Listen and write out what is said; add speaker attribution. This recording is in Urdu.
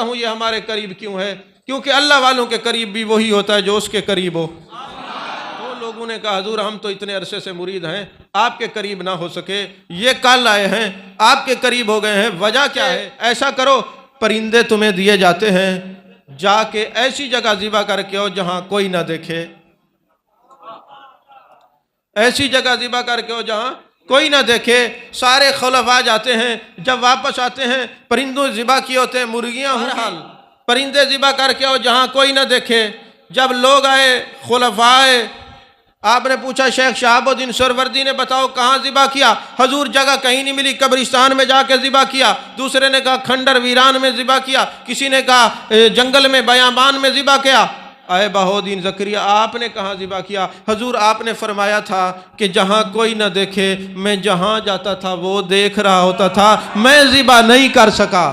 Speaker 1: ہوں یہ ہمارے قریب کیوں ہے؟ کیونکہ اللہ والوں کے قریب بھی وہی ہوتا ہے جو اس کے قریب ہو۔ تو لوگوں نے کہا حضور ہم تو اتنے عرصے سے مرید ہیں، آپ کے قریب نہ ہو سکے، یہ کل آئے ہیں آپ کے قریب ہو گئے ہیں، وجہ کیا ہے؟ ایسا کرو پرندے تمہیں دیے جاتے ہیں، جا کے ایسی جگہ ذبح کر کے آؤ جہاں کوئی نہ دیکھے، ایسی جگہ ذبح کر کے آؤ جہاں کوئی نہ دیکھے۔ سارے خلفاء جاتے ہیں، جب واپس آتے ہیں پرندوں ذبح کیے ہوتے ہیں، مرغیاں ہوں، پرندے ذبح کر کے آؤ جہاں کوئی نہ دیکھے۔ جب لوگ آئے خلفاء آئے، آپ نے پوچھا شیخ شہاب الدین سہروردی نے بتاؤ کہاں ذبح کیا؟ حضور جگہ کہیں نہیں ملی، قبرستان میں جا کے ذبح کیا۔ دوسرے نے کہا کھنڈر ویران میں ذبح کیا، کسی نے کہا جنگل میں بیابان میں ذبح کیا۔ اے بہاؤالدین زکریا آپ نے کہاں ذبح کیا؟ حضور آپ نے فرمایا تھا کہ جہاں کوئی نہ دیکھے، میں جہاں جاتا تھا وہ دیکھ رہا ہوتا تھا، میں ذبح نہیں کر سکا۔